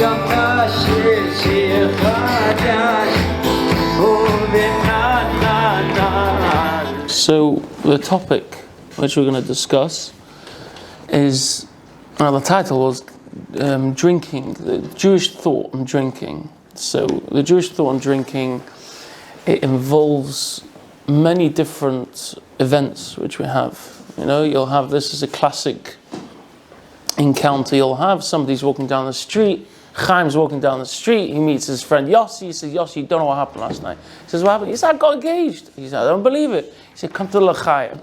So the topic which we're going to discuss is, the title was drinking, the Jewish thought on drinking. So the Jewish thought on drinking, it involves many different events which we have. You'll have, this is a classic encounter, you'll have somebody's walking down the street, Chaim's walking down the street, he meets his friend Yossi, he says, Yossi, you don't know what happened last night. He says, what happened? He said, I got engaged. He said, I don't believe it. He said, come to the L'chaim.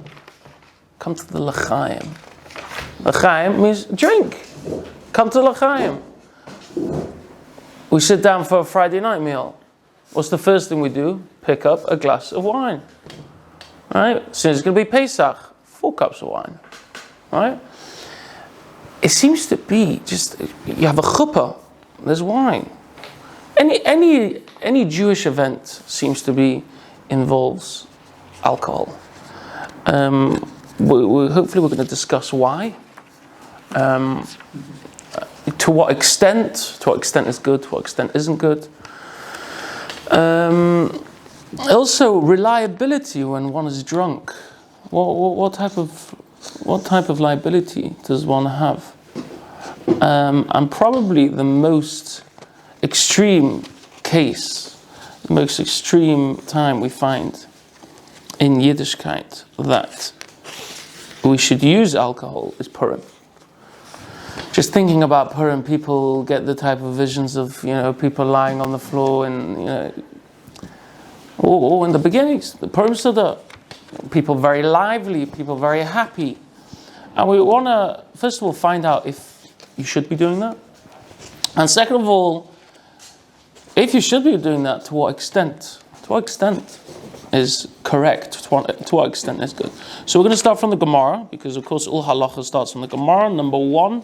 Come to the L'chaim. L'chaim means drink. Come to L'chaim. We sit down for a Friday night meal. What's the first thing we do? Pick up a glass of wine. Right? Soon it's going to be Pesach. 4 cups of wine. Right? It seems to be just, you have a chuppah, there's wine. Any Jewish event seems to be involves alcohol. Hopefully we're going to discuss why. To what extent is good, to what extent isn't good. Also reliability when one is drunk. What type of liability does one have? And probably the most extreme case, the most extreme time we find in Yiddishkeit that we should use alcohol is Purim. Just thinking about Purim, people get the type of visions of people lying on the floor and in the beginnings, the Purim Seder, people very lively, people very happy. And we want to, first of all, find out if you should be doing that. And second of all, if you should be doing that, to what extent? To what extent is correct? To what extent is good? So we're going to start from the Gemara, because of course all halacha starts from the Gemara. Number 1,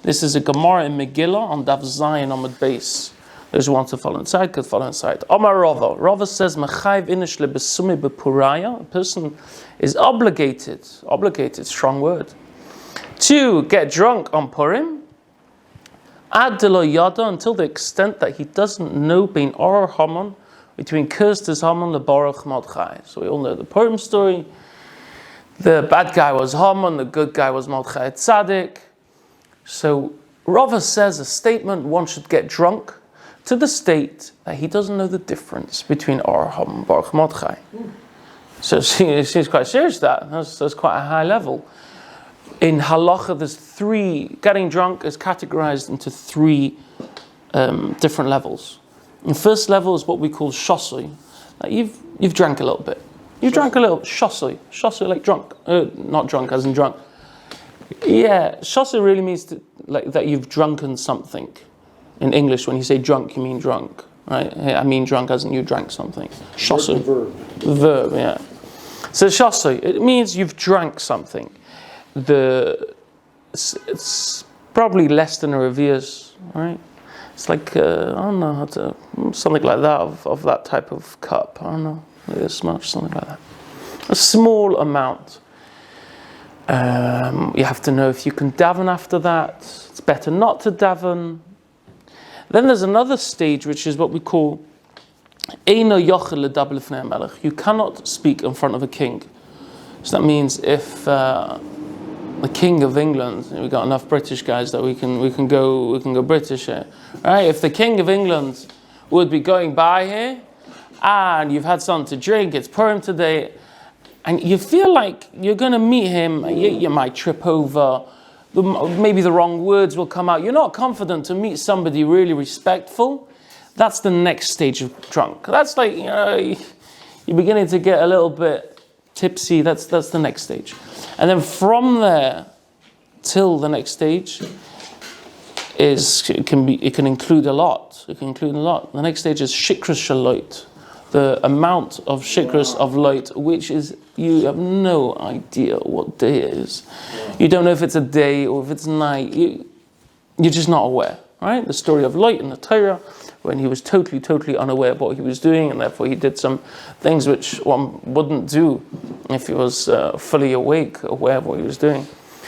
this is a Gemara in Megillah on Daf Zayin on the base. Those who want to follow inside could follow inside. Omar Rava. Rava says, Mechayv inish lebesumi bepuraya. A person is obligated, strong word, to get drunk on Purim, ad de lo yada, until the extent that he doesn't know bein or Haman, between Kirstis Haman the Baruch Mordechai. So we all know the Purim story. The bad guy was Haman, the good guy was Mordechai Tzaddik. So Rava says a statement, one should get drunk to the state that he doesn't know the difference between or Haman and Baruch Mordechai. So it seems quite serious, that's quite a high level. In halacha, there's 3, getting drunk is categorized into 3 different levels. The first level is what we call shosui. Like you've drank a little bit. You drank a little, shosui like drunk. Not drunk as in drunk. Yeah, shosui really means that you've drunken something. In English, when you say drunk, you mean drunk. Right? I mean drunk as in you drank something. Shosui. Verb, yeah. So shosui, it means you've drank something. It's probably less than a revius, right? It's like, I don't know how to, something like that, of that type of cup. I don't know, maybe this much, something like that. A small amount. You have to know if you can daven after that. It's better not to daven. Then there's another stage, which is what we call Eino yochel ledabel lifnei hamelech. You cannot speak in front of a king. So that means if the King of England, we've got enough British guys that we can go British here, right? If the King of England would be going by here, and you've had something to drink, it's Purim today, and you feel like you're going to meet him, you might trip over, maybe the wrong words will come out. You're not confident to meet somebody really respectful. That's the next stage of drunk. That's like, you're beginning to get a little bit tipsy. That's the next stage. And then from there till the next stage it can include a lot. The next stage is shikras shaloit, the amount of shikras of light, which is, you have no idea what day it is. You don't know if it's a day or if it's night. You're just not aware, right? The story of light in the Torah, when he was totally unaware of what he was doing, and therefore he did some things which one wouldn't do if he was fully awake, aware of what he was doing.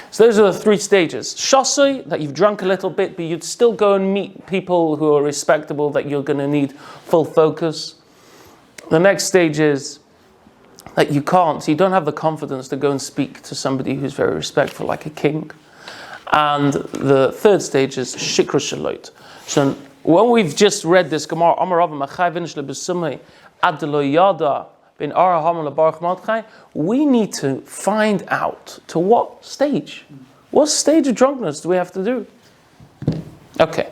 So those are the three stages. Shosoi, that you've drunk a little bit, but you'd still go and meet people who are respectable, that you're going to need full focus. The next stage is that you can't, so you don't have the confidence to go and speak to somebody who's very respectful, like a king. And the third stage is shikra shaloit. So when we've just read this Gemara, Amar Rava Machai Vinish Lebesumei Ad Lo Yada Ben Ara Hamal Baruch Mordechai, we need to find out to what stage. What stage of drunkenness do we have to do? Okay.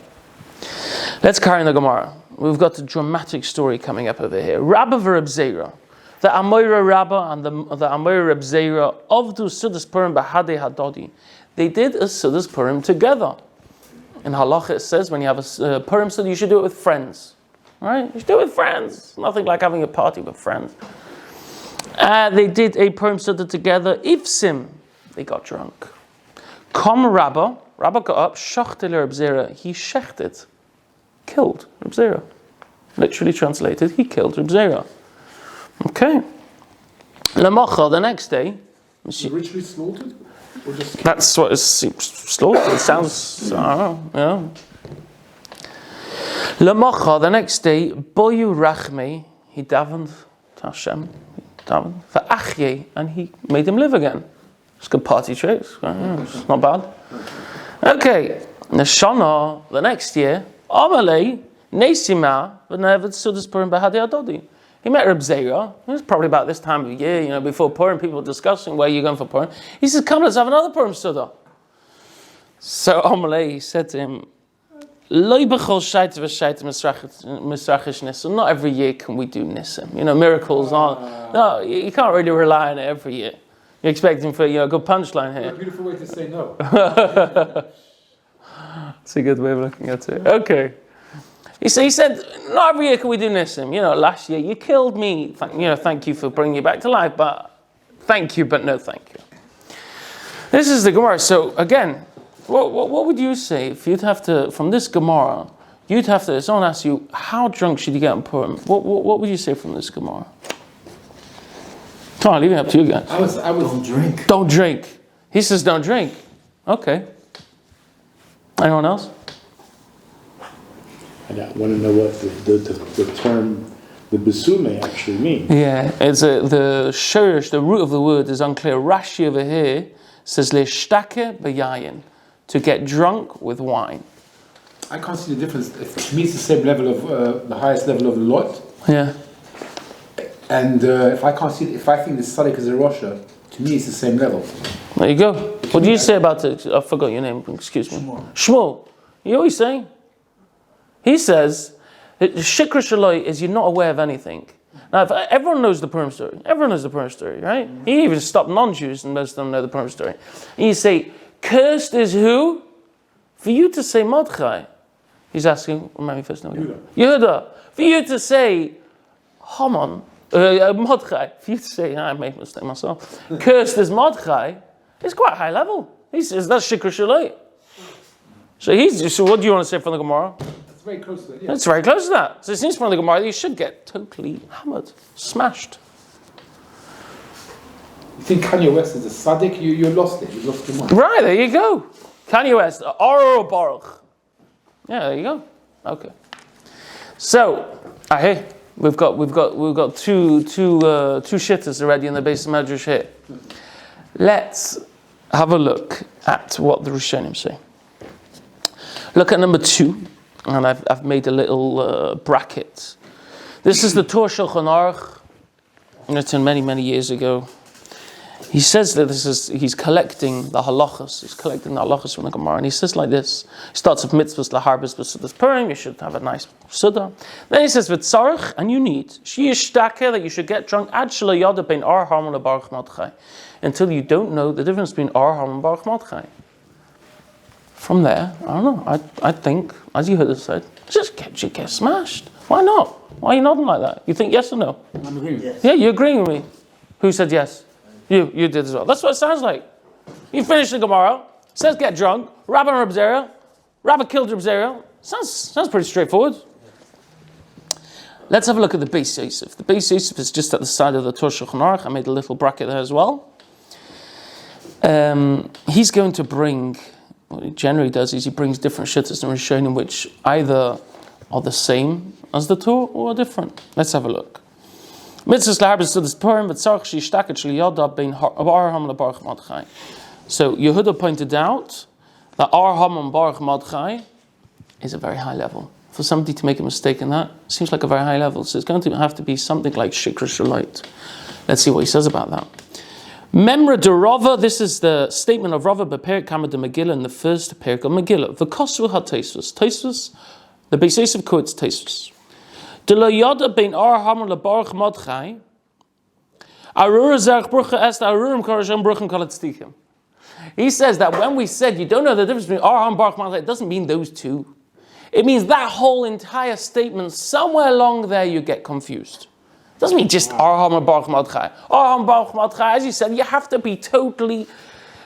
Let's carry on the Gemara. We've got a dramatic story coming up over here. Rabba v'Reb Zera, the Amoira Rabba and the Amoira Reb Zera of the Sudas Purim Bahadei Hadodi. They did a Sudas Purim together. In halachic it says when you have a Purim Suda, you should do it with friends. Right? You should do it with friends. Nothing like having a party with friends. They did a Purim Suda together. Ifsim, they got drunk. Kom Rabba got up, shachtel Reb Zera, he shechted, killed Reb Zera. Literally translated, he killed Reb Zera. Okay. Lamacha, the next day. Ritually slaughtered? Or just that's what it's slaughtered. It sounds, I don't know, Lamacha, the next day, Boyu Rachme, he davened to Hashem, for Achyeh, and he made him live again. It's good party tricks, it's not bad. Okay, Neshana, the next year, Amalei, Nesima, V'nevad Sudas Purim Bahadei Adodi. He met Reb Zera. It was probably about this time of year, before Purim, people were discussing where you're going for Purim. He says, come, let's have another Purim Suda. So Amalei said to him, not every year can we do nisim. Miracles aren't. No, you can't really rely on it every year. You're expecting for a good punchline here. a beautiful way to say no. That's a good way of looking at it. Okay. He said, not every year can we do nisim. Last year you killed me. Thank you for bringing you back to life, but thank you, but no thank you. This is the Gemara. So again, what would you say if you'd have to, from this Gemara, if someone asks you, how drunk should you get on Purim? What would you say from this Gemara? Come on, leave it up to you guys. I was don't drink. Don't drink. He says don't drink. Okay. Anyone else? And I want to know what the term, the besume actually means. Yeah, it's the shirish, the root of the word is unclear. Rashi over here says leshtake b'yayin, to get drunk with wine. I can't see the difference. To me, it's the same level of the highest level of the lot. Yeah. And if I think the Sadiq is a Rosha, to me it's the same level. There you go. What do you say about it? I forgot your name. Excuse me. Shmuel. You know what he's saying? He says that shikra shaloi is you're not aware of anything. Now, everyone knows the Purim story. Everyone knows the Purim story, right? He even stopped non-Jews, and most of them know the Purim story. And you say, cursed is who? For you to say Mordechai. He's asking, remind me first name. Yehuda. For you to say Haman, Mordechai. For you to say, I made a mistake myself. Cursed is Mordechai. It's quite high level. He says that's shikra shaloi. So what do you want to say from the Gemara? It's very close to that. Yeah. It's very close to that. So it seems from the Gemara you should get totally hammered, smashed. You think Kanye West is a Sadiq? You lost it. You lost your mind. Right, there you go. Kanye West, Oro Baruch. Yeah, there you go. Okay. So, hey, we've got two shitters already in the base of Midrash here. Let's have a look at what the Rishonim say. Look at number 2, and I've made a little bracket. This is the Torah Shulchan Aruch, written many years ago. He says that he's collecting the halachas from the Gemara, and he says like this. He starts with mitzvahs laharbis b'sudas Purim. You should have a nice suda. Then he says v'tzarich, and you need sheyishtake, that you should get drunk ad shelo yada bein ar harmon lebaruch Mordechai, until you don't know the difference between ar harmon and baruch Mordechai. From there, I don't know. I think, as you heard it said, just get smashed. Why not? Why are you nodding like that? You think yes or no? I'm agreeing. Yes. Yeah, you're agreeing with me. Who said yes? You did as well. That's what it sounds like. You finish the Gemara, says get drunk, Rabbi Reb Zera, Rabbi killed Reb Zera. Sounds pretty straightforward. Let's have a look at the Beis Yosef. The Beis Yosef is just at the side of the Torah Shulchan Aruch. I made a little bracket there as well. he's going to bring, what he generally does is he brings different shittas and rishonim which either are the same as the Torah or are different. Let's have a look. So Yehuda pointed out that Arham and Baruch Madchai is a very high level. For somebody to make a mistake in that seems like a very high level. So it's going to have to be something like Shikra Shalait. Let's see what he says about that. Memra de Rava, this is the statement of Rava Beperik Kama de Megillah in the first Perik of Megillah. V'kosu ha-Tosfos. Tosfos, the Beis Yosef quotes Tosfos. De lo yada bein Arham le Baruch Madchai Arura zerach brucha est arurim korashem bruchim kalatztichim. He says that when we said you don't know the difference between Arham and Baruch Madchai, it doesn't mean those two. It means that whole entire statement, somewhere along there you get confused. It doesn't mean just Arham and Baruch Madchai. Arham, Baruch Madchai, as you said, you have to be totally,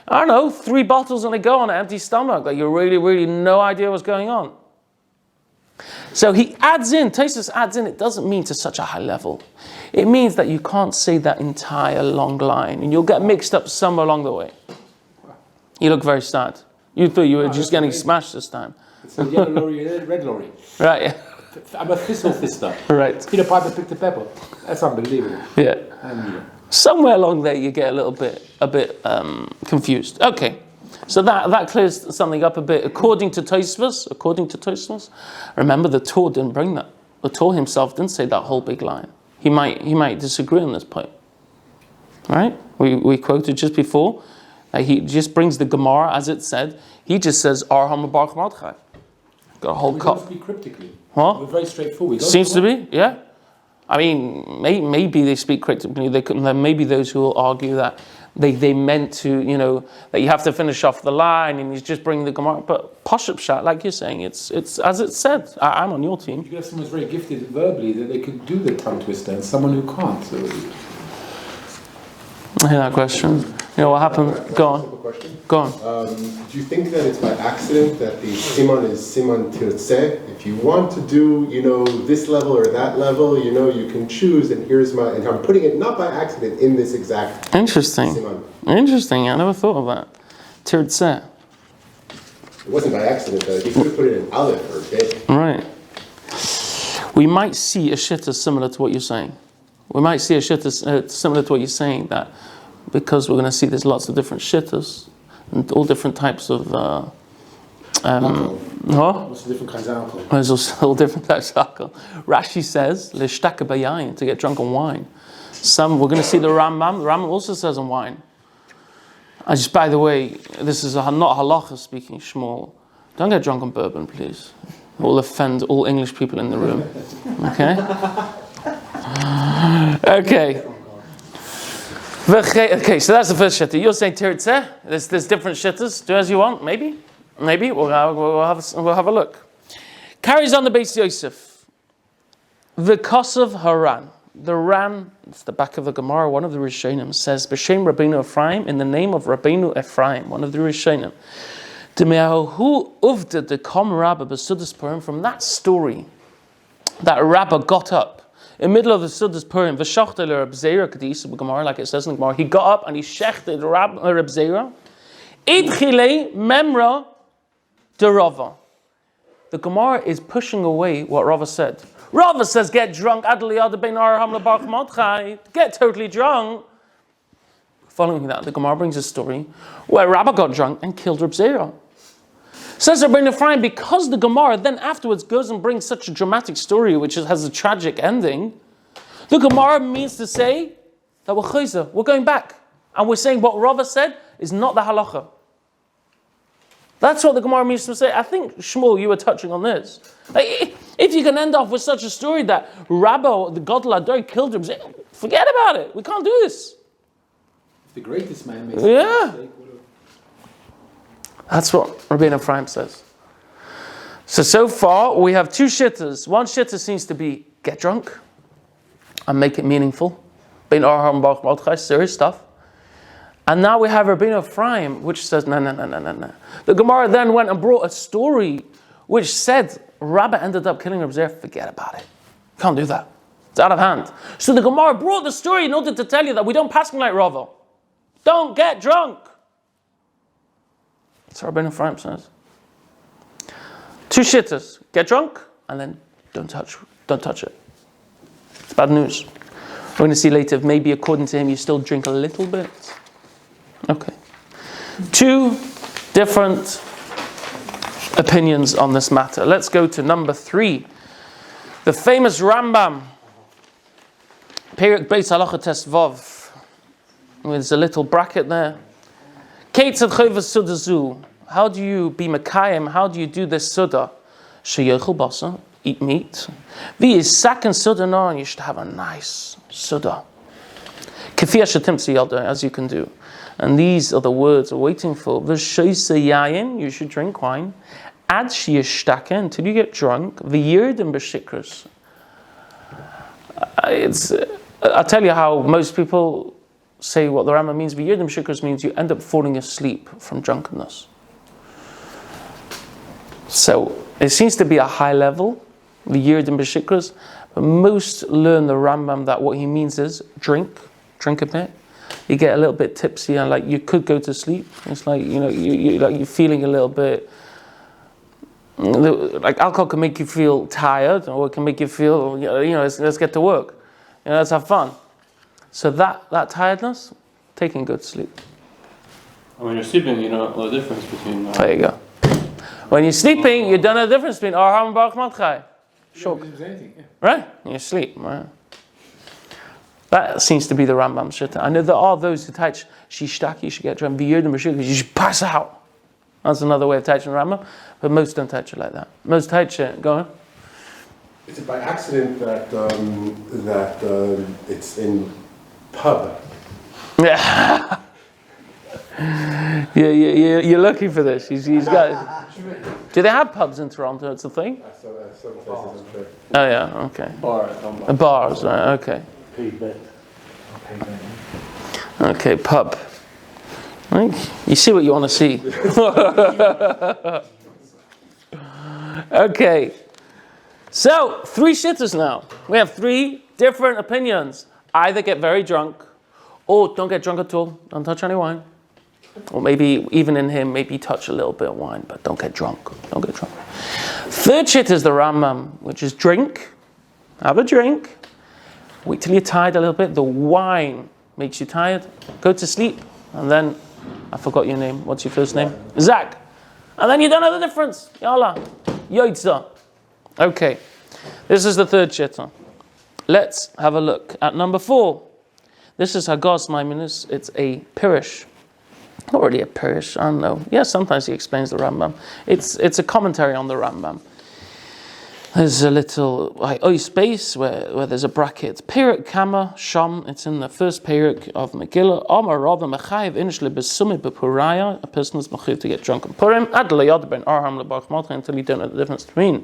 3 bottles on a go on an empty stomach. Like you really no idea what's going on. So he adds in, Tosfos adds in, it doesn't mean to such a high level. It means that you can't say that entire long line and you'll get mixed up somewhere along the way. You look very sad. You thought you were just getting smashed this time. It's a yellow lorry and a red lorry. Right, yeah. I'm a thistle fister. Right. Peter Piper picked a pepper. That's unbelievable. Yeah. Somewhere along there you get a bit confused. Okay. So that clears something up a bit. According to Tosfos, remember the Torah didn't bring that. The Torah himself didn't say that whole big line. He might disagree on this point. Right? We quoted just before. He just brings the Gemara as it said. He just says Arham Baruch Madchai. Got a whole cup. We don't speak cryptically. What? We're very straightforward. Seems to be, yeah. I mean, maybe they speak cryptically. There may be those who will argue that they meant to, that you have to finish off the line and he's just bringing the Gemara. But Pashup Pshat, like you're saying, it's as it said. I'm on your team. You have someone who's very gifted verbally that they could do the tongue twister and someone who can't. So. I hear that question. You know what happened? Go on. Go on. Do you think that it's by accident that the siman is siman tirtzeh? If you want to do, this level or that level, you can choose. And and I'm putting it not by accident in this exact Interesting. siman. Interesting. I never thought of that. Tirtzeh. It wasn't by accident though. You could have put it in aleph or bet. Right. We might see a shitta similar to what you're saying. We might see a shitta similar to what you're saying, that because we're going to see there's lots of different shittas and all different types of What's the different kinds of alcohol? There's also all different types of alcohol. Rashi says l'shtaka bayayin, to get drunk on wine. We're going to see the Rambam. The Rambam also says on wine. By the way, this is not halacha speaking, Shmuel. Don't get drunk on bourbon, please. It will offend all English people in the room. Okay? Okay, so that's the first shitta. You're saying tirtzeh. There's different shittas. Do as you want. Maybe we'll have a look. Carries on the Beis Yosef. The Kosav Haran. The Ran. It's the back of the Gemara. One of the Rishonim says B'Shem Rabbeinu Ephraim, in the name of Rabbeinu Ephraim. One of the Rishonim. D'me'ahu uvda de kom Rabba b'Sudas Purim. From that story, that Rabba got up in the middle of the Sudas Purim, v'shachta le Reb Zera kadisa b'Gemara, like it says in the Gemara, he got up and he shechted Reb Zera. Idchile memra de Rava. The Gemara is pushing away what Rava said. Rava says, get drunk, get totally drunk. Following that, the Gemara brings a story where Rabba got drunk and killed Reb Zera. Says Rabbeinu Ephraim, because the Gemara then afterwards goes and brings such a dramatic story which has a tragic ending, the Gemara means to say that we're going back. And we're saying what Rava said is not the halacha. That's what the Gemara means to say. I think, Shmuel, you were touching on this. If you can end off with such a story that Rabba, the Gadol Ador, killed him, forget about it. We can't do this. The greatest man makes a mistake. That's what Rabbeinu Ephraim says. So far, we have 2 shittas. One shitta seems to be get drunk and make it meaningful. Bein Arham Baruch Madchai, serious stuff. And now we have Rabbeinu Ephraim, which says, no. The Gemara then went and brought a story which said Rabba ended up killing Reb Zera. Forget about it. Can't do that. It's out of hand. So the Gemara brought the story in order to tell you that we don't pass him like Rava. Don't get drunk. So Rabbi Ephraim says. 2 shittas. Get drunk and then don't touch it. It's bad news. We're going to see later if maybe according to him you still drink a little bit. Okay. 2 different opinions on this matter. Let's go to number 3. The famous Rambam. Perek Beis Halacha Tes Vav. There's a little bracket there. Gateshead Chovas Suda Zu. How do you be Mekayim? How do you do this Suda? Sheyochel Basa, eat meat. Is second Suda no, and you should have a nice Suda. Kefir Shatim Tziyalda, as you can do. And these are the words we're waiting for. V'shoyse yayin, you should drink wine. Ad sheyishtake, until you get drunk. V'yirdim b'shikros. I'll tell you how most people say what the Rambam means. V'yirdim b'shikros means you end up falling asleep from drunkenness. So it seems to be a high level, v'yirdim b'shikros, but most learn the Rambam that what he means is drink a bit. You get a little bit tipsy and like you could go to sleep. It's like, you're feeling a little bit, like alcohol can make you feel tired, or it can make you feel, let's get to work. Let's have fun. So that tiredness, taking good sleep. And when you're sleeping, you know the difference between... There you go. When you're sleeping, you don't know the difference between Arham and Baruch Matchai. Sure. Right? You're asleep, right? That seems to be the Rambam Shitta. I know there are those who touch Shishtaki, you should get drunk, you should pass out. That's another way of touching the Rambam, but most don't touch it like that. Most touch it, go on. Is it by accident that it's in pub? Yeah. You're looking for this. He's got. Do they have pubs in Toronto? It's a thing. Some places, I'm sure. Oh yeah, okay. Bars, right? Okay. Okay, pub. Right. You see what you want to see. Okay. So 3 shittas now. We have 3 different opinions. Either get very drunk, or don't get drunk at all. Don't touch any wine. Or maybe, even in him, maybe touch a little bit of wine, but don't get drunk. Don't get drunk. 3rd shit is the Rambam, which is drink. Have a drink. Wait till you're tired a little bit. The wine makes you tired. Go to sleep. And then, I forgot your name. What's your first name? Zach. And then you don't know the difference. Yalla. Yoitza. Okay. This is the 3rd shitta. Let's have a look at number 4. This is Hagos Maimonus. It's a Pirish. Not really a Pirish, I don't know. Yeah, sometimes he explains the Rambam. It's a commentary on the Rambam. There's a little space where there's a bracket. Perek Kama Sham. It's in the first Perek of Megillah. Amar Rabba Mechayev Inishli Besumit Bepuraya. A person is mechayev to get drunk on Purim. Ad Layad Ben Arham LeBaruch Matchai, until you don't know the difference between.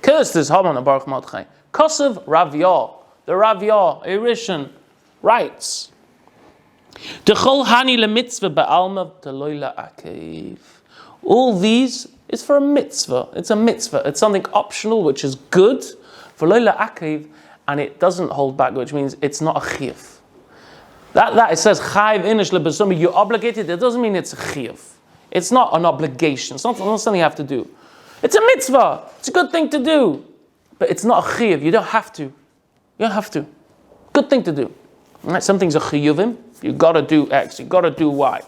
Cursed is Haman LeBaruch Matchai. Kosev Rav Yah. The Rav Yah, a Rishon, writes. Dechol Hani LeMitzvah Ba'alma Deloila Akev. All these is for a mitzvah. It's a mitzvah. It's something optional, which is good for loila akev, and it doesn't hold back, which means it's not a chiyuv. That it says chayiv inish lebesumi, you're obligated. It doesn't mean it's a chiyuv. It's not an obligation. It's not something you have to do. It's a mitzvah. It's a good thing to do, but it's not a chiyuv. You don't have to. You don't have to. Good thing to do. Right? Some things are chiyuvim. You got to do X. You got to do Y.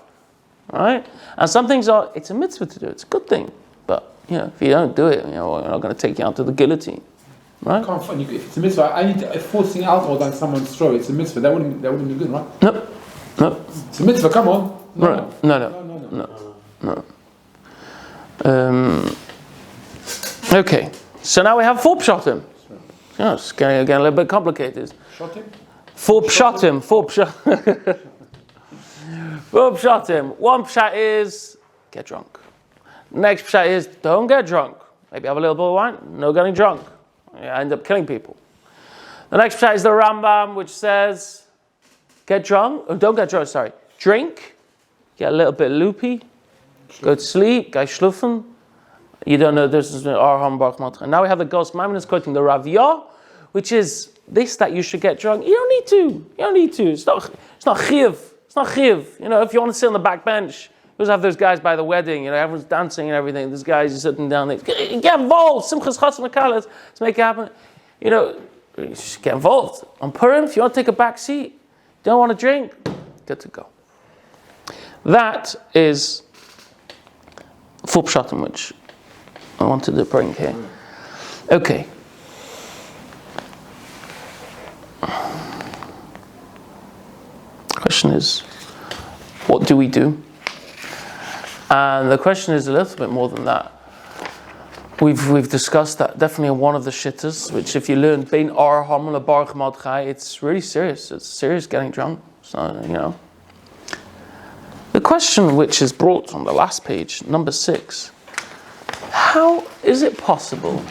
Right? And some things are. It's a mitzvah to do. It's a good thing. But if you don't do it, we're not going to take you out to the guillotine, right? Can't find you. If it's a mitzvah, I need forcing alcohol down someone's throat. It's a mitzvah. That wouldn't be good, right? No. It's a mitzvah. Come on. No. Okay. So now we have 4 pshatim. It's getting again a little bit complicated. 4 pshatim. 4 pshatim. 4 pshatim. 1 pshat is get drunk. Next pshat is don't get drunk. Maybe have a little bit of wine. No getting drunk. You end up killing people. The next pshat is the Rambam, which says get drunk. Or don't get drunk. Sorry. Drink. Get a little bit loopy. Go to sleep. Guy schlufen. You don't know this is Arham Baruch Matchai. And now we have the Ghost Maimon is quoting the Rav Yah, which is this, that you should get drunk. You don't need to. It's not chiv. It's not chiv. If you want to sit on the back bench, always have those guys by the wedding, everyone's dancing and everything. This guy's just sitting down there. Get involved. Simchas Chassan Makalas. Let's make it happen. Just get involved. On Purim, if you want to take a back seat, don't want to drink, good to go. That is full pshatim, which I wanted to bring here. Okay. Question is, what do we do? And the question is a little bit more than that. We've discussed that definitely in one of the shittas, which if you learn Bein Ar Hamla Baruch Madchai, it's really serious. It's serious getting drunk. So, The question which is brought on the last page, number 6, how is it possible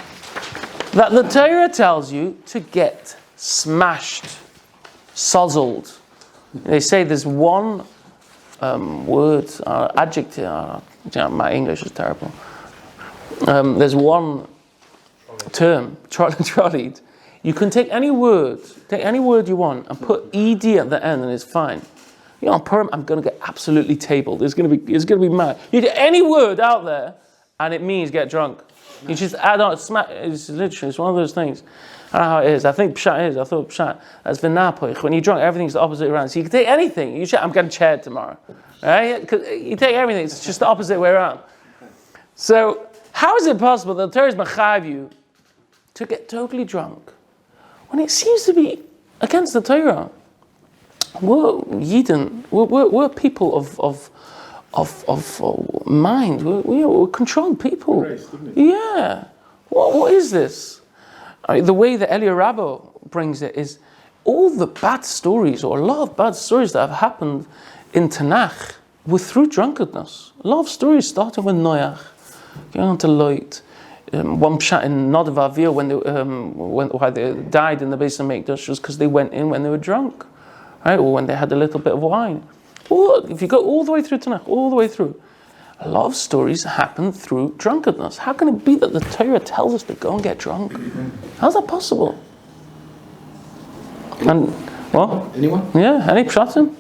that the Torah tells you to get smashed, sozzled? They say there's one word, adjective, my English is terrible. There's one term, trolleyed. You can take any word you want and put ed at the end and it's fine. On Purim, I'm going to get absolutely tabled. It's going to be mad. You get any word out there and it means get drunk. You just add on, it's literally, it's one of those things. I don't know how it is. I think pshat is. I thought pshat as v'napoich. When you're drunk, everything's the opposite around. So you can take anything. I'm getting chaired tomorrow. Right? You take everything. It's just the opposite way around. So how is it possible that the Torah is machav you to get totally drunk when it seems to be against the Torah? We're Yidden. We're people of mind. We're controlled people. Yeah. What is this? The way that Elia Rabbo brings it is all the bad stories, or a lot of bad stories that have happened in Tanakh were through drunkenness. A lot of stories starting with Noach, going on to Lot. One pshat in Nadav Avir why they died in the Beis Hamikdash was because they went in when they were drunk, right? Or when they had a little bit of wine. Or if you go all the way through Tanakh, all the way through, a lot of stories happen through drunkenness. How can it be that the Torah tells us to go and get drunk? How's that possible? And what? Anyone? Yeah, any pshatim?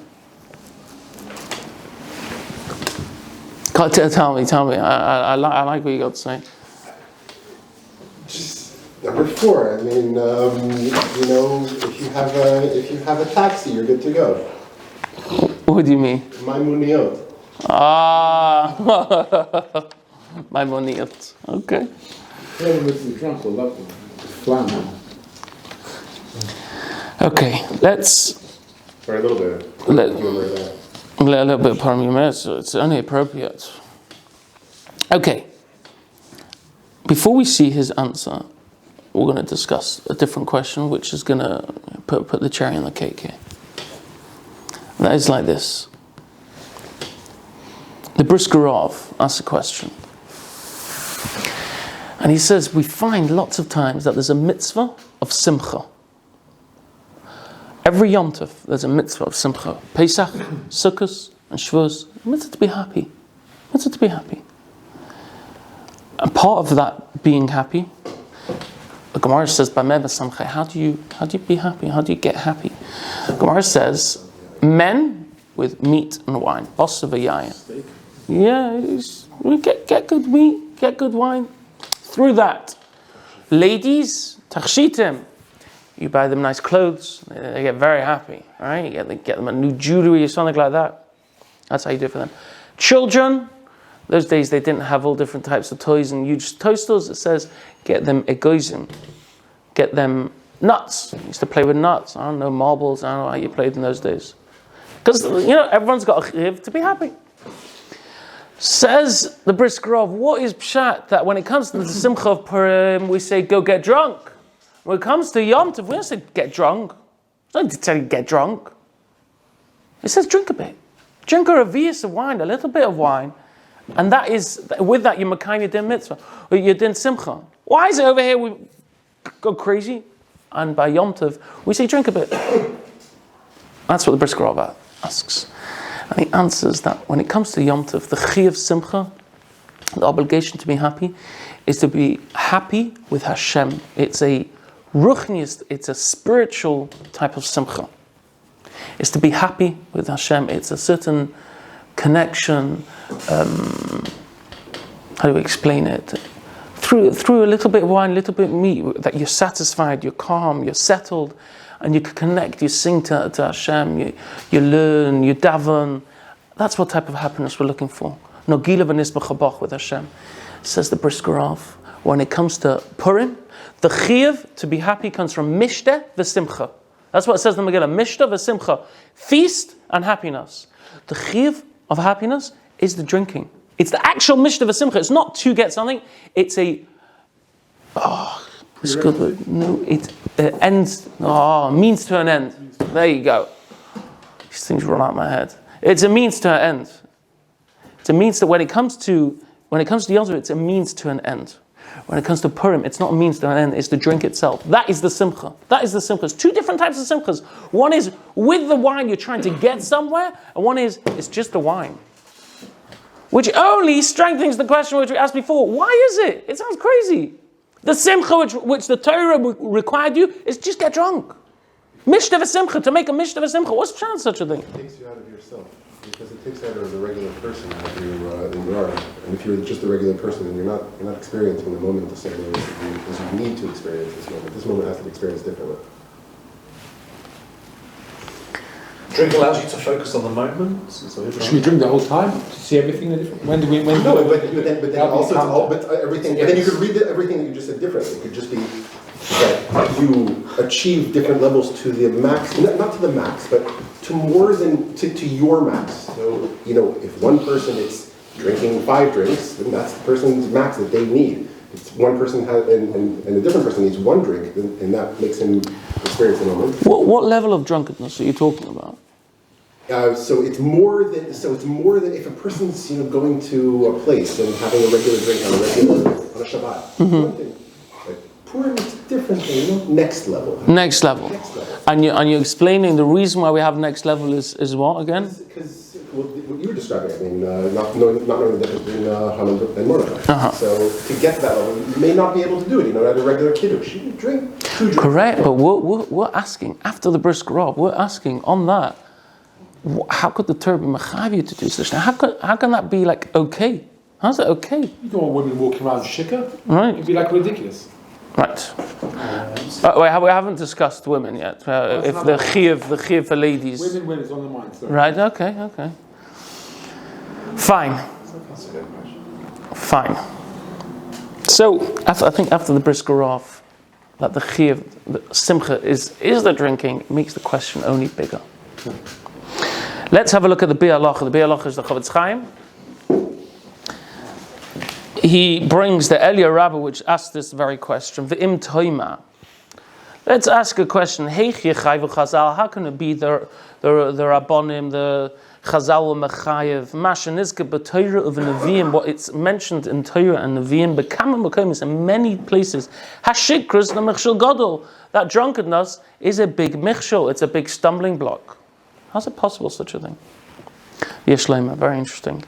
Tell me. I like what you got to say. Just number 4. I mean, if you have a taxi, you're good to go. What do you mean? Maimuniot. My moniyot. Okay. Whoever makes me drunk will love them. Flan. Okay, let's. For a little bit of humor there. A little bit of Purim humor, so it's only appropriate. Okay. Before we see his answer, we're going to discuss a different question, which is going to put the cherry on the cake here. And that is like this. The Brisker Rav asks a question. And he says, we find lots of times that there's a mitzvah of simcha. Every Yom Tov, there's a mitzvah of simcha. Pesach, Sukkot, and Shavuos. Mitzvah to be happy. Mitzvah to be happy. And part of that being happy, the Gemara says, how do you be happy? How do you get happy? The Gemara says, men with meat and wine. Bossa v'yayin. Yeah, we get good meat, get good wine. Through that. Ladies, tachshitim. You buy them nice clothes, they get very happy, right? You get them a new jewelry or something like that. That's how you do it for them. Children, those days they didn't have all different types of toys and huge toy stores. It says, get them egoism. Get them nuts. You used to play with nuts. I don't know, marbles. I don't know how you played in those days. Because, everyone's got a chiv to be happy. Says the Brisker Rav, what is pshat that when it comes to the Simcha of Purim, we say go get drunk? When it comes to Yom Tov, we don't say get drunk. It's not to tell you get drunk. It says drink a bit. Drink a revius of wine, a little bit of wine. And that is, with that, you're Makayim your din mitzvah. Or your din simcha. Why is it over here we go crazy? And by Yom Tov, we say drink a bit. That's what the Brisker Rav asks. And he answers that when it comes to Yom Tov, the chi of simcha, the obligation to be happy, is to be happy with Hashem. It's a ruchnius, it's a spiritual type of simcha. It's to be happy with Hashem. It's a certain connection, how do we explain it? Through a little bit of wine, a little bit of meat, that you're satisfied, you're calm, you're settled, and you can connect, you sing to Hashem, you learn, you daven. That's what type of happiness we're looking for. Nogila v'nisbach with Hashem. Says the Brisker Rav, when it comes to Purim, the chiyuv to be happy comes from mishte v'simcha. That's what it says in the Megillah, mishte v'simcha. Feast and happiness. The chiyuv of happiness is the drinking. It's the actual mishte v'simcha. It's not to get something. It's a... it's good. No, it ends... means to an end. There you go. These things roll out my head. It's a means to an end. It's a means that when it comes to Yom Tov, it's a means to an end. When it comes to Purim, it's not a means to an end, it's the drink itself. That is the simcha. That is the simcha. It's two different types of simchas. One is with the wine, you're trying to get somewhere, and one is, it's just the wine. Which only strengthens the question which we asked before. Why is it? It sounds crazy. The simcha which the Torah required you is just get drunk. Mishta v'simcha, to make a mishta v'simcha. What's the chance of such a thing? It takes you out of yourself. Because it takes out of the regular person that you are. And if you're just a regular person, then you're not experiencing the moment the same way as you need to experience this moment. This moment has to be experienced differently. Drink allows you to focus on the moment. Should we drink the whole time to see everything? When do we? When No, do but then also it's all, but everything. But then you could read everything that you just said differently. It could just be that you achieve different levels to the max, not to the max, but to more than to your max. So if one person is drinking 5 drinks, then that's the person's max that they need. If one person has, and a different person needs 1 drink, and that makes him experience the moment. What level of drunkenness are you talking about? So it's more than if a person's going to a place and having a regular drink on a Shabbat. One thing. Like Purim is different thing, Next level. Next level. And you're explaining the reason why we have next level is what again? Because what you were describing, not knowing the difference between Haman and Mordechai. So to get to that level, you may not be able to do it. At a regular kiddush, you can drink 2 drinks. Correct, but we're asking after the brisk rob. We're asking on that. How could the Torah be mechav you to do such? How can that be like okay? How's that okay? You don't want women walking around shikha. Right. It'd be like ridiculous. Right. We haven't discussed women yet. If the chiyuv for ladies. Women is on the mind. Sorry. Right. Okay. Fine. That's a good question. Fine. So I think after the brisker off, that the chiyuv, the simcha is the drinking, makes the question only bigger. Let's have a look at the Bi'alacha. The Bi'alacha is the Chavetz Chaim. He brings the Elia Rabbah, which asks this very question. V'im toima. Let's ask a question. Heichi chayvu Chazal. How can it be the Rabbonim, the Chazal mechayev, Mashanizka b'Torah of Nevi'im, what it's mentioned in Torah and Nevi'im, B'kama Makomis, in many places. Hashikras l'michshel gadol. That drunkenness is a big michshel. It's a big stumbling block. How's it possible, such a thing? Yeshlema, very interesting.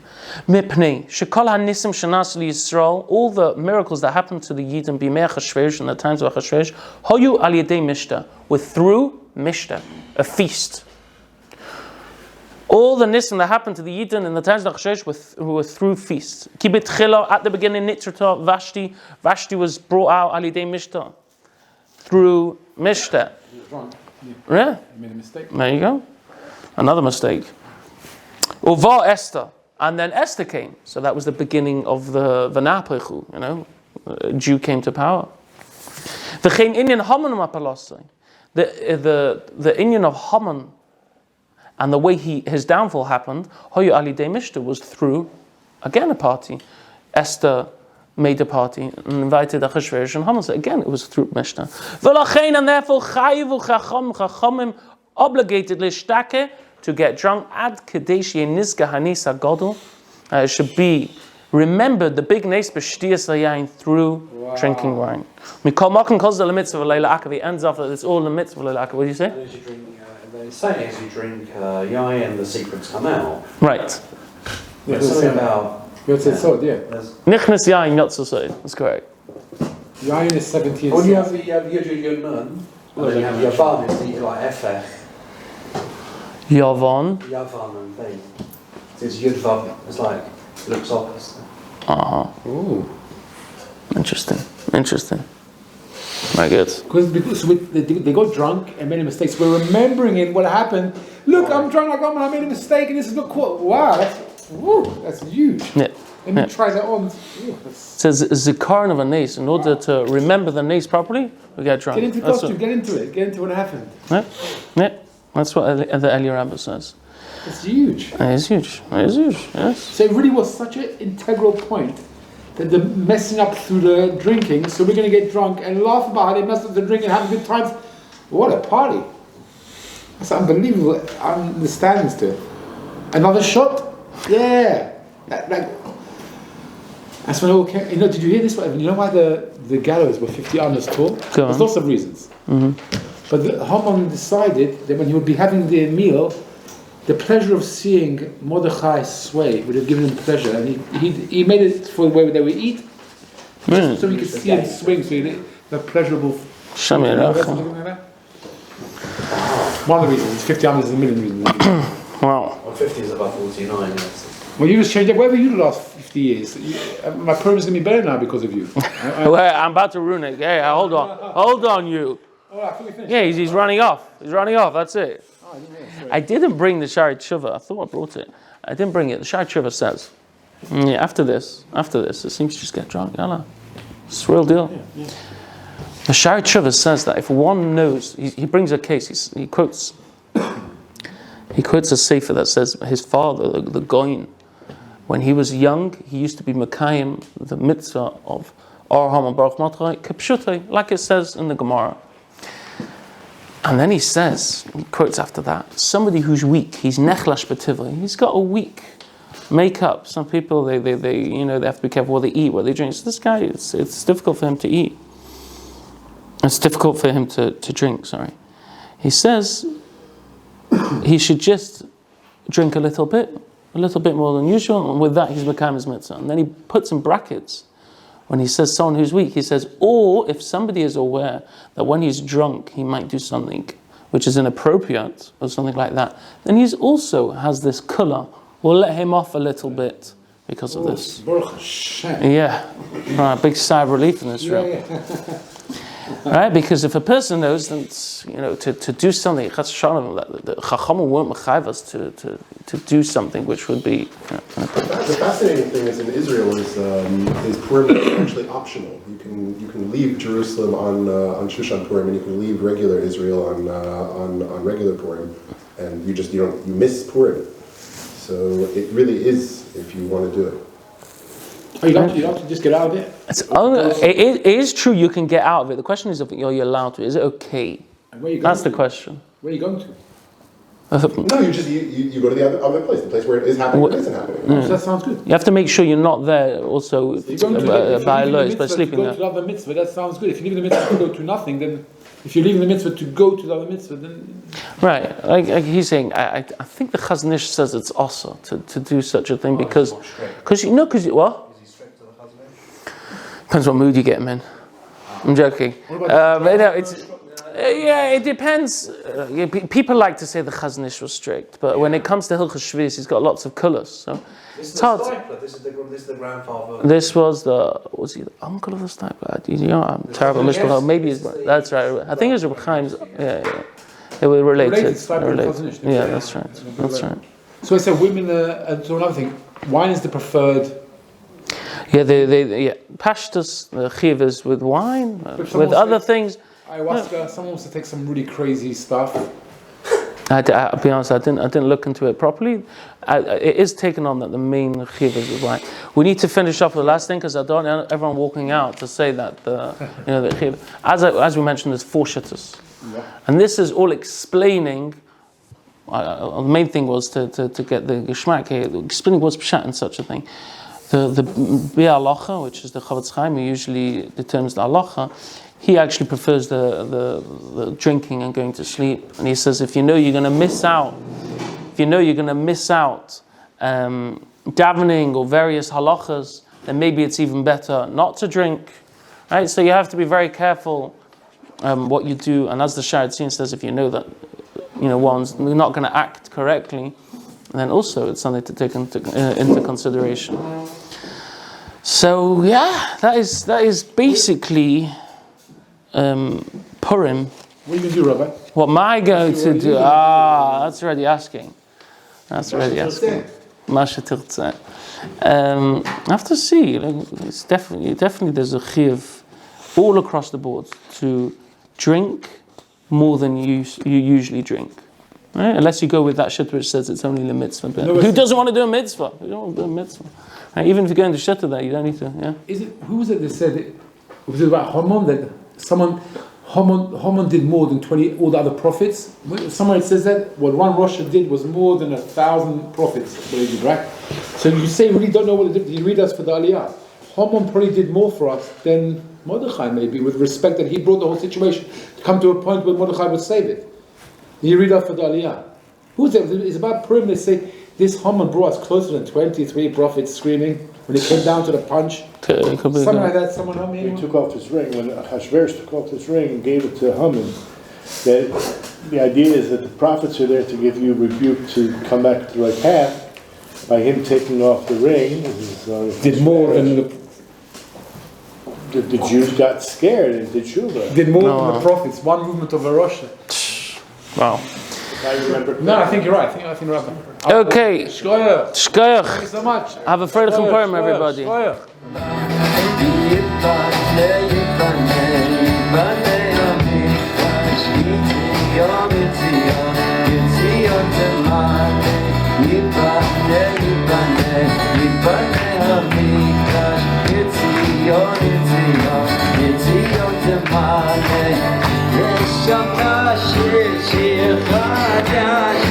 Mipnei, shekol hanisim shenas Yisrael, all the miracles that happened to the Yidden b'mei Achashverosh in the times of Achashverosh, hoyu al yedei mishta, were through mishta, a feast. All the nisim that happened to the Yidden in the times of Achashverosh were through feasts. Kibit chila, at the beginning, nitrata, Vashti was brought out al yedei mishta, through mishta. He was wrong. Yeah. He made a mistake. There you go. Another mistake. Uva Esther, and then Esther came. So that was the beginning of the Napechu, a Jew came to power. The Indian Haman the Indian of Haman, and the way his downfall happened, Hoyu Ali De Mishta, was through, again, a party. Esther made a party and invited Achashverosh and Haman. So again, it was through Mishta. V'lachein, and therefore, Chayivu Chachamim obligated lishtake, to get drunk, ad kadesh yenizka hanisa gadol, it should be remembered the big nes b'shtiyas hayayin through drinking wine. Mikol makom calls the mitzvah of leila akav. He ends off that it's all the mitzvah of leila akav. What do you say? They say as you drink yayin, the secrets come out. Right. There's something about Yotzei yeah. Nichnas yayin yotzei sod. That's correct. Yayin is 17. When you have Yud Nun, and then you have Yavan, it's like Efech. Yavon. Yavan and thing. It's Yud Vav. It's like looks opposite. Ooh. Interesting. Very good. Because they got drunk and made a mistake. So we're remembering it, what happened. Look, I'm drunk, I made a mistake, and this is not cool. Wow, that's huge. Yeah. Let me try that on. It says zikaron of a nace. In order to remember the nace properly, we get drunk. Get into the costume, get into what happened. Yeah. That's what the Eli Rabbi says. It's huge. It is huge. Yes. So it really was such an integral point that the messing up through the drinking, so we're going to get drunk and laugh about how they messed up the drink and have good times. What a party. That's unbelievable understandings to it. Another shot? Yeah. That's when it all came. Did you hear this one? You know why the gallows were 50 amas tall? There's lots of reasons. Mm-hmm. But the Haman decided that when he would be having the meal, the pleasure of seeing Mordechai sway would have given him pleasure, and he made it for the way they would eat, so he could see him swing, so the pleasurable. One of the reasons, 50 amas is a million reasons. Wow. Well, 50 is about 49, yes. Well, you just changed it. Where were you the last 50 years? My Purim is going to be better now because of you. I'm about to ruin it. Hey, hold on, you. Oh, I thought we finished. Yeah, he's running off. That's it. I didn't bring the Shari Tshuva. I thought I brought it. I didn't bring it. The Shari Tshuva says, after this, it seems to just get drunk. It's a real deal. Yeah. The Shari Tshuva says that if one knows, he brings a case. He quotes a sefer that says his father, the Goyin, when he was young, he used to be Mekayim, the mitzvah of Or Haman Baruch Matrai Kepshutei, like it says in the Gemara. And then he quotes after that, somebody who's weak, he's nechlash b'tivli, he's got a weak makeup. Some people, they have to be careful what they eat, what they drink. So this guy, it's difficult for him to eat. It's difficult for him to drink, He says he should just drink a little bit more than usual, and with that he's become his mitzvah. And then he puts in brackets, when he says someone who's weak, he says, or if somebody is aware that when he's drunk he might do something which is inappropriate or something like that, then he's also has this kula, we'll let him off a little bit because of this. Baruch Hashem. Yeah, right, big sigh of relief in this room. Right, because if a person knows that to do something, the Chachamim won't mechayiv us to do something which would be. The fascinating thing is in Israel is Purim is actually optional. You can leave Jerusalem on Shushan Purim, and you can leave regular Israel on regular Purim, and you miss Purim. So it really is if you want to do it. You don't have to just get out of it? It is true you can get out of it. The question is if you're allowed to. Is it okay? And where are you going That's to? the question. Where are you going to? No, you go to the other place, the place where it is happening or isn't happening. So that sounds good. You have to make sure you're not there also by laws, by sleeping there. If you go to the other mitzvah, that sounds good. If you leave the mitzvah to go to nothing, then if you're leaving the mitzvah to go to the other mitzvah, then... Right, like he's saying, I think the Chazon Ish says it's also to do such a thing because what? Is he strict to the Chazon Ish? Depends what mood you get him in. I'm joking. It depends. People like to say the Chazon Ish was strict, but when it comes to Hilchos Shvius, he's got lots of colours. So This is it's hard. This is the grandfather. This was he the uncle of the Stipler? I'm terrible. Yes, maybe that's right. I think it was Rabbi Chaim's. Yeah. They were related. Yeah, that's right. So I said women, so another thing, wine is the preferred... Yeah, pashtus, the chivas with wine, with other things. Ayahuasca, someone wants to take some really crazy stuff. I'll be honest, I didn't look into it properly. It is taken on that the main chivas is wine. We need to finish off the last thing because I don't want everyone walking out to say that the chiv. As we mentioned, there's 4 shittas. Yeah. And this is all explaining. The main thing was to get the geschmack here, explaining what's pshat in such a thing. The bi'alacha, which is the Chavetz Chaim, who usually determines the halacha, he actually prefers the drinking and going to sleep. And he says, if you know you're going to miss out, davening or various halachas, then maybe it's even better not to drink. Right? So you have to be very careful what you do. And as the Sha'ar Tzin says, if you know that one's not going to act correctly, then also it's something to take into consideration. So yeah, that is basically Purim. What are you going to do, Rabbi? What am I going to do? That's already asking. Masha tirtzeh. I have to see. It's definitely there's a chiyuv all across the board to drink more than you usually drink. Right? Unless you go with that shitta which says it's only a mitzvah. But who doesn't want to do a mitzvah? Who don't want to do a mitzvah? Right? Even if you go into shitta there, you don't need to. Yeah. Who was it that said it? Was it about Haman that Haman did more than 20 all the other prophets? Somewhere it says that what one Rosh did was more than 1,000 prophets. What he did, right? So you say you really don't know what it did. You read us for the Aliyah. Haman probably did more for us than Mordechai, maybe, with respect that he brought the whole situation to come to a point where Mordechai would save it. You read out for the Aliyah. Who's that? It's about Purim. They say this Haman brought us closer than 23 prophets screaming when it came down to the punch. Something like that. Someone help me. He took off his ring. When Hashkafic took off his ring and gave it to Haman, that the idea is that the prophets are there to give you rebuke to come back to the right path. By him taking off the ring, did more than the Jews got scared and did tshuva. Did more than the prophets. One movement of a Rosh. Wow. I remember. No, I think you're right. I think you're right. Okay. Shkoyach. Thank you so much. Have a Freilich and Purim, everybody. Shir Chadash